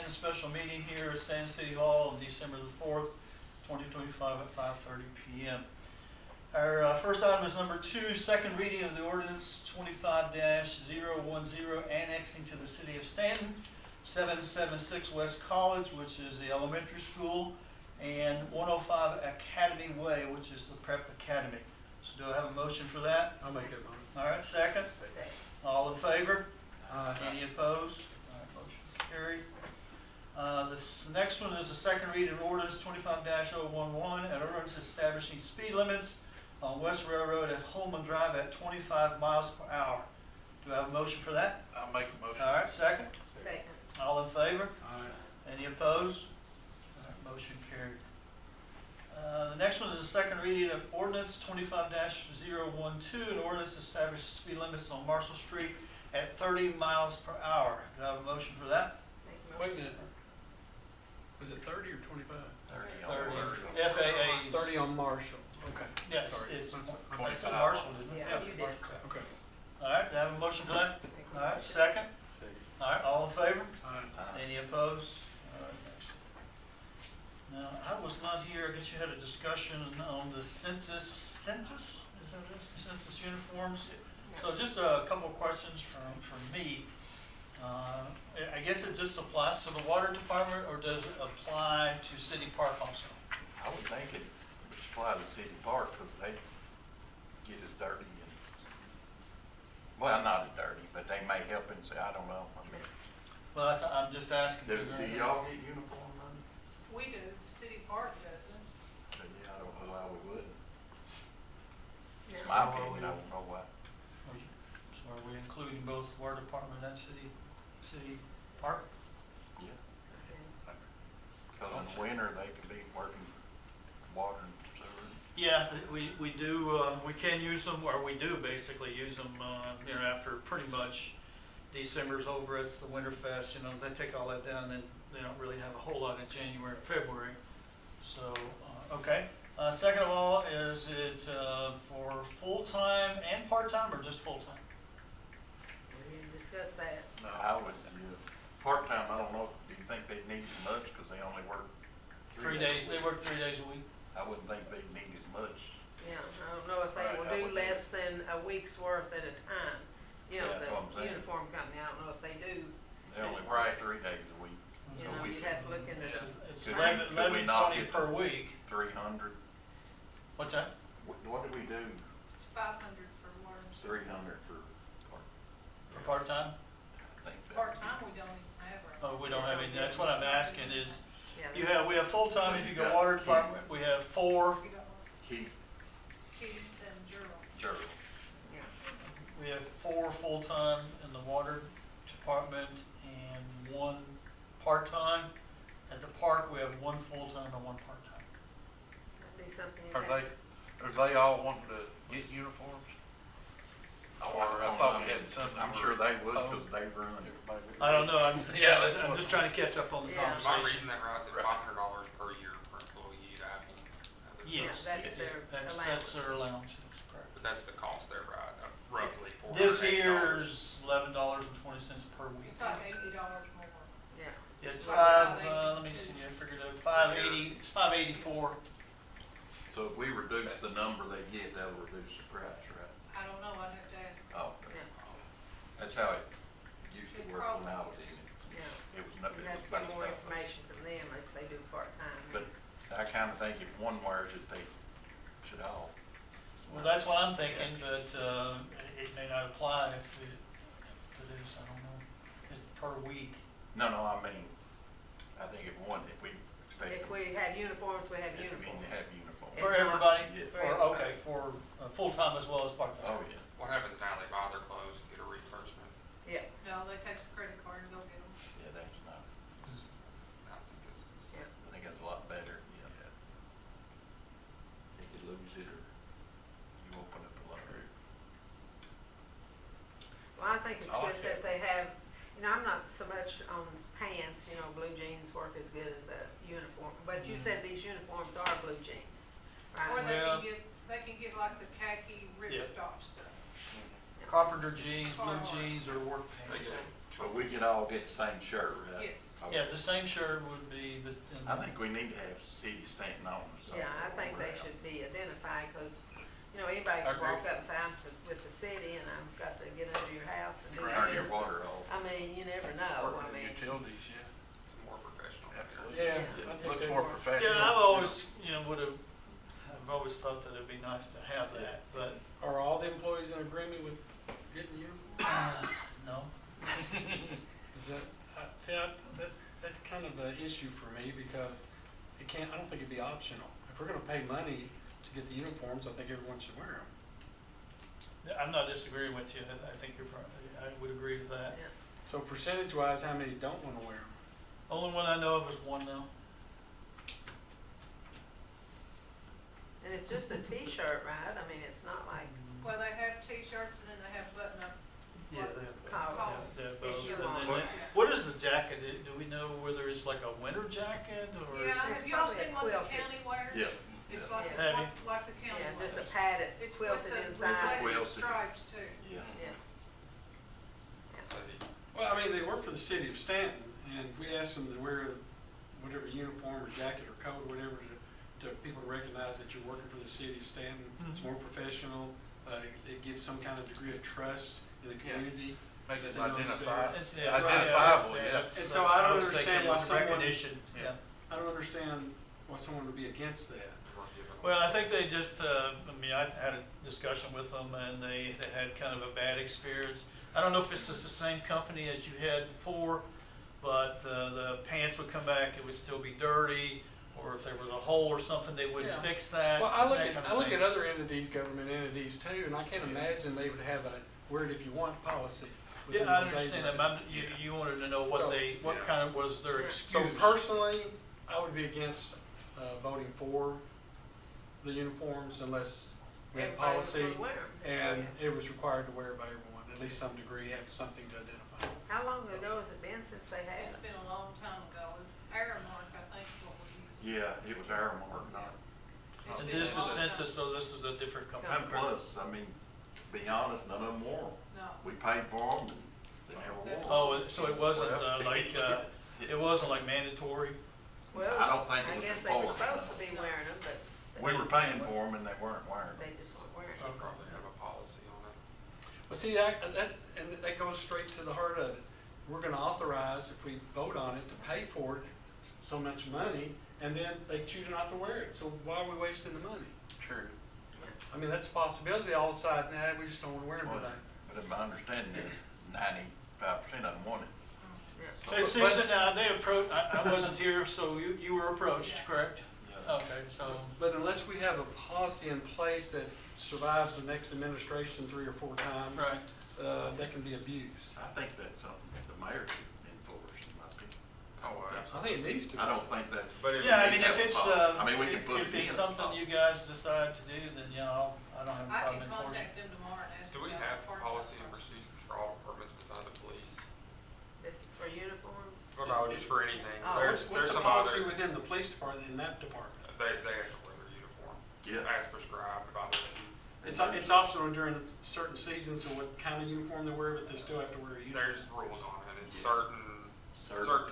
a special meeting here at Stanton City Hall on December the 4th, 2025 at 5:30 p.m. Our first item is number 2, second reading of the ordinance 25-010 annexing to the city of Stanton 776 West College, which is the elementary school, and 105 Academy Way, which is the prep academy. So do I have a motion for that? I'll make that motion. All right, second. Second. All in favor? Aye. Any opposed? All right, motion carried. This next one is the second reading of ordinance 25-011, an ordinance establishing speed limits on West Railroad at Holman Drive at 25 miles per hour. Do I have a motion for that? I'll make a motion. All right, second. Second. All in favor? Aye. Any opposed? All right, motion carried. The next one is the second reading of ordinance 25-012, an ordinance establishing speed limits on Marshall Street at 30 miles per hour. Do I have a motion for that? Make a Wait a motion. minute. Was it 30 or 25? 30. FAA. 30 on Marshall. Okay. Yes, Sorry. it's, I 25. said Marshall, didn't it? Yeah, you did. Okay. All right, do I have a motion for that? Make a All right, motion. second. Second. All right, all in favor? Aye. Any opposed? All right, next. Now, I was not here, I guess you had a discussion on the Centus, is that it? Centus uniforms? So just a couple of questions from me. I guess it just applies to the water department, or does it apply to City Park also? I would think it would supply the city park because they get as dirty and, well, not as dirty, but they may help and say, I don't know. I mean, Well, I'm just asking. do y'all get uniform money? We do, the city park doesn't. But yeah, I don't know why we wouldn't. Yeah. It's my opinion, I don't know why. So are we including both water department and city park? Yeah. Okay. Because in the winter, they could be working water and sewer. Yeah, we do, we can use them, or we do basically use them, after pretty much December's over, it's the Winterfest, they take all that down, and they don't really have a whole lot in January and February. So, okay. Second of all, is it for full-time and part-time, or just full-time? We didn't discuss that. No, I would, part-time, I don't know, do you think they'd need as much because they only work 3 days, they work 3 days a week. I wouldn't think they'd need as much. Yeah, I don't know if they Right, will I do would think. less than a week's worth at a time. Yeah, that's what I'm The saying. uniform company, I don't know if they do. They only Right. work 3 days a week. You So know, we you'd could- have to look into It's Could we- 11, could we not 20 get per the- week. 300. What's that? What did we do? It's 500 for water and sewer. 300 for part. For part-time? I think that. Part-time, we don't even have right now. Oh, we don't have any, that's what I'm asking is, Yeah, we have full-time, if you go Yeah. water department, we have 4, We got Keith, Keith and Gerald. Gerald. yeah. we have 4 full-time in the water department and 1 part-time. At the park, we have 1 full-time and 1 part-time. That'd be something you Are have. they all wanting to get uniforms? Or I thought we had some. I'm sure they would because they run. I don't know, Yeah, that's I'm what- just trying to catch up on the Yeah. Am I conversation. reading that right? Is it $500 per year per employee at Apple? Yes. That's their That's allowance. their allowance, correct. But that's the cost there, right? Roughly $480. This year's $11.20 per week. It's like $80 more. Yeah. It's It's like 5, $5.82. let me see, I figured out, 580, it's 584. So if we reduce the number they get, that'll reduce the price, right? I don't know, I'd have to ask. Oh, Yeah. that's how it used to It work when I was in it. Yeah. It was not, You it have was to get based more off of. information from them if they do part-time. But I kind of think if one wears it, they should all. Well, that's what I'm thinking, but it may not apply if it is, I don't know, it's per week. No, I mean, I think if we expect. If we have uniforms, we have if we uniforms. have uniforms. For If not, everybody? Yeah. for For, everybody. okay, for full-time as well as part-time? Oh, yeah. What happens now? They buy their clothes and get a reimbursement? Yeah, No, they take the credit card and they'll get them. Yeah, that's not, I think it's- yeah. I think that's a lot better, yeah. You could lose it or you open up a lot. Well, I think it's I like good that they have, I'm not so much on pants, blue jeans work as good as a uniform. But you said these uniforms are blue jeans, Or right? Well- they can get like the khaki Yeah. ripstop stuff. Carpenter jeans, blue jeans, or work pants? But we could all get the same shirt, right? Yes. Yeah, the same shirt would be, but. I think we need to have city Stanton on us. Yeah, I think they should be identified, cause, you know, anybody I can agree. walk up and say, I'm with the city and I've got to get under your house and do Turn your this. water off. I mean, you never know, I Working mean, utilities, yeah. It's more professional. Absolutely. Yeah, Yeah. I think Looks they more were. professional. Yeah, I've always, I've always thought that it'd be nice to have that, but, Are all the employees in agreement with getting uniforms? no. Is that, that's kind of an issue for me because I don't think it'd be optional. If we're gonna pay money to get the uniforms, I think everyone should wear them. Yeah, I'm not disagreeing with you, I think you're probably, I would agree with that. yeah. So percentage-wise, how many don't wanna wear them? Only one I know of is one now. And it's just a T-shirt, right? I mean, it's not like Well, they have t-shirts and then they have button-up. Yeah, they have. collar. Yeah, If both. you And want then it. what is the jacket? Do we know whether it's like a winter jacket or? Yeah, It's have y'all probably a seen what the quilted. county wears? Yeah. It's yeah. like, Yeah. Have you? like the county Yeah, wears. just a padded, It's quilted with the inside. reflective Quilted. stripes too. Yeah. Yeah. So Well, I mean, they work for the city of Stanton, and we ask them to wear whatever uniform or jacket or coat or whatever to people to recognize that you're working for the city of Stanton. It's more professional, it gives some kind of degree of trust in the Yeah. community. Makes that it they know who's there. identifiable. It's, yeah, Identifiable, yeah. that's- And so that's I what don't was thinking, understand why was someone- recognition, yeah. I don't understand why someone would be against that. we're giving- Well, I think they just, I had a discussion with them and they had kind of a bad experience. I don't know if it's just the same company as you had before, but the pants would come back, it would still be dirty, or if there was a hole or something, they wouldn't Yeah. fix that. Well, I look that at, kind of I look thing. at other entities, government entities too, and I can't imagine they would have a wear it if you want policy. within Yeah, I those understand that, agencies. but you wanted to know what So- what Yeah. kind of was their So excuse. So personally, I would be against voting for the uniforms unless we had Everybody was policy gonna wear 'em. and it was required to wear by everyone, at least some degree, have something to identify. How long ago has it been since they had It's it? been a long time ago. It's Aramark, I think, is what we use. Yeah, it was Aramark, not. It's And been a this is long census, time. so this is a different company. And plus, I mean, to be honest, none of them wore them. No. We paid for them and they never wore them. Oh, so it wasn't Well. it wasn't like mandatory? Well, I don't think it I was guess they were enforced. supposed to be wearing them, but We were paying for them and they weren't wearing they them. just weren't wearing Should them. probably have a policy on it. Well, see, and that goes straight to the heart of it. We're gonna authorize, if we vote on it, to pay for it, so much money, and then they choose not to wear it, so why are we wasting the money? True. I mean, that's a possibility, all of a sudden, nah, we just don't wanna wear them Well, today. But my understanding is 95% of them want it. Yeah. So- It seems that now they approached, I wasn't here, so you were approached, correct? Yeah. Okay, so, But unless we have a policy in place that survives the next administration 3 or 4 times, right. that can be abused. I think that's something the mayor should enforce, in my opinion. I think it needs to be. I don't think that's. But if- Yeah, I we mean, need to if have a it's, policy. I mean, we can put it if in. it's a something policy. you guys decide to do, then, I don't have a I problem can enforcing. contact them tomorrow and ask Do them we about have the part-time policy and part. procedures for all departments besides the police? It's for uniforms? Well, no, just for anything. Oh. There's What's the some policy other, within the police department, in that department? they have to wear their uniform. Yeah. As prescribed by the chief. It's optional during certain seasons or what kind of uniform they wear, but they still have to wear a uniform. There's rules on it. It's Yeah. certain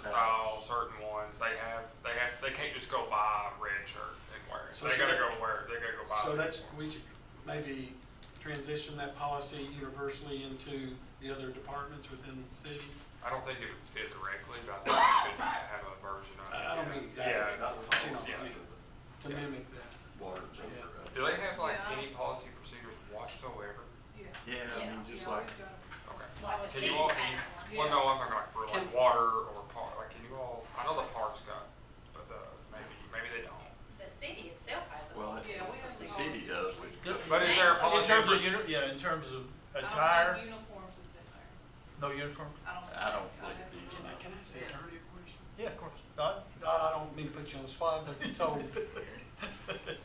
types. styles, certain ones. They can't just go buy a red shirt and wear it. So They should gotta it- go wear it. They gotta go buy So it. that's, we should maybe transition that policy universally into the other departments within the city. I don't think it would fit directly, but I think you could have a version of it. I don't mean exactly, Yeah. but, you know, Yeah. to mimic that. Water jumper. Do they have like Yeah. any policy procedures whatsoever? Yeah. Yeah, I mean, just Yeah, like, we've got it. Okay. Like the Can city you all, has one. well, no, I'm talking like for like Can- water or park, like can you all, I know the park's got, but maybe they don't. The city itself has a. well, Yeah, we have the some city does, we. But is there a In policy? terms of, for- in terms of I don't attire, think uniforms is in there. no uniform? I don't believe have to it. look. Can I ask the Yeah. attorney a question? Yeah, of course. Not, I don't mean to put you on the spot, but so,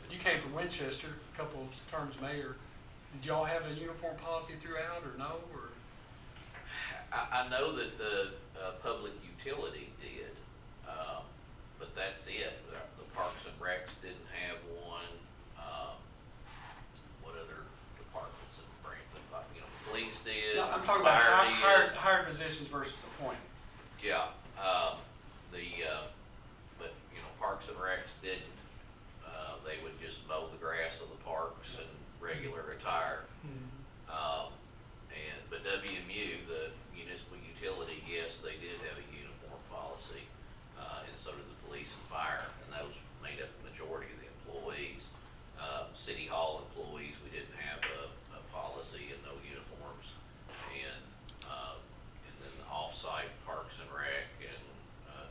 you came from Winchester, a couple of terms mayor. Did y'all have a uniform policy throughout or no, or? I know that the public utility did, but that's it. The Parks and Recs didn't have one. What other departments in Franklin, like, police did. No, I'm talking about fire did. hired positions versus appointed. Yeah, didn't. They would just mow the grass of the parks in regular attire. But WMU, the municipal utility, yes, they did have a uniform policy, and so did the police and fire, and those made up the majority of the employees. City Hall employees, we didn't have a policy and no uniforms, and then the off-site Parks and Rec and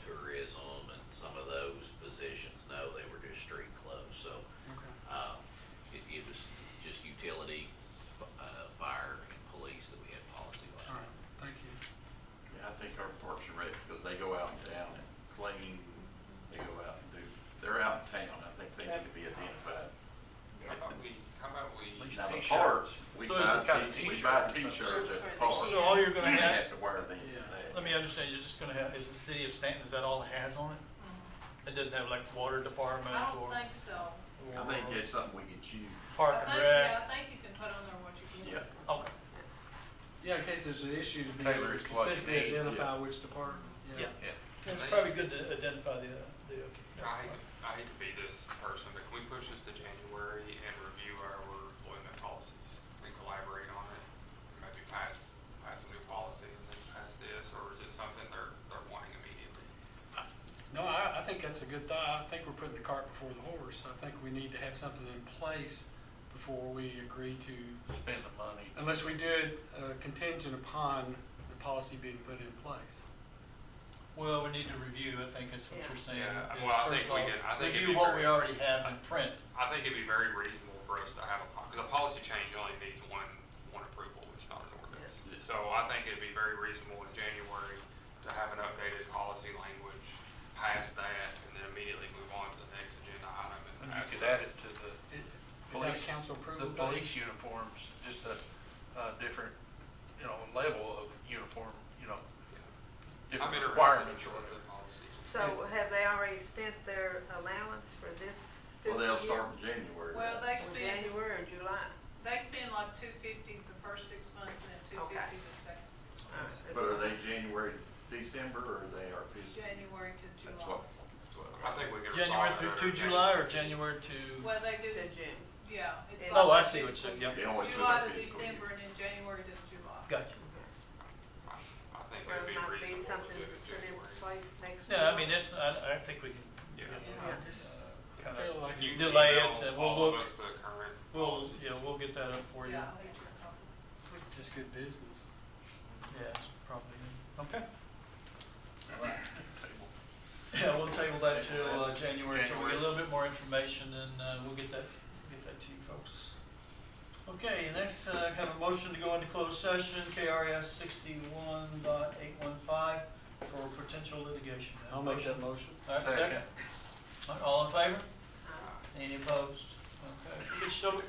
tourism and some of those positions, no, they were just street clothes, so it was just utility, fire, and police that we had policy All like. right, thank you. Yeah, I think our Parks and Rec, because they go out in town and clean, they go out and do, they're out in town, I think they need to be identified. How about we, At least Now, the t-shirts. parks, we So is it buy, kind of we buy t-shirts? t-shirts at the For the park. kids. So all you're gonna You have, have to wear them. Yeah. let me understand, you're just gonna have, is the city of Stanton, is that all it has on it? It doesn't have like water department I don't or? think so. I think it's something we could choose. Park and Rec? Yeah, I think you can put on there what you can. Yeah. Okay, Yeah, in case there's an issue to be Tailor able to it to what you specifically need, identify which department. yeah. Yeah. It's probably good to identify the. I hate to be this person, but can we push this to January and review our employment policies and collaborate on it? Maybe pass a new policy and then pass this, or is it something they're wanting immediately? No, I think that's a good thought. I think we're putting the cart before the horse. I think we need to have something in place before we agree to, Spend the money. unless we do it contingent upon the policy being put in place. Well, we need to review, I think that's what Yeah. you're saying. Yeah, is well, I first think we of all, can- I think it'd review be what very- we already have in print. I think it'd be very reasonable for us to have because a policy change only needs one approval, it's not an ordinance. Yes. So I think it'd be very reasonable in January to have an updated policy language, pass that, and then immediately move on to the next agenda item and And you pass could it. add it to the Is that a police, council approval? the thing? police uniforms, just a different, level of uniform, I'm different interested in requirements or some of whatever. the policies. So have they already spent their allowance for this Well, fiscal year? they'll start in January. Well, they Or spend, January or July? they spend like 250 the first 6 months and then 250 the second 6 All months. right, But are they January, December, or are they our fiscal? January to That's July. what, So I think we could. January resolve through that to in July or January to? Well, they do, To June. yeah. it's And- like Oh, I a see what fiscal you're saying, year. yeah. Always with July our to fiscal year. December and then January to July. Gotcha. I think Well, it'd it be might be reasonable to something do it in put in January. place next week. Yeah, I mean, I think we can. Yeah. Yeah. I feel like You you- Delay it, email and we'll all of look- us the current We'll, policies. yeah, we'll get that up for you. Yeah, I'll get you a copy. it's just good business. Yeah, it's probably, okay. Table. Yeah, we'll table that till January, till we January. get a little bit more information, and we'll get that to you folks. Okay, next, have a motion to go into closed session, KRS 61.815 for potential litigation. I'll make that motion. All right, second. All right, all in favor? Uh, Any opposed? Okay. So-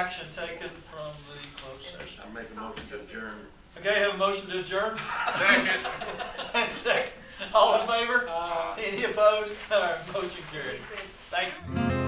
action taken from the closed session. I make a motion to adjourn. Okay, have a motion to adjourn? Second. And second, all in favor? Uh, Any opposed? All right, motion carried. Thank you.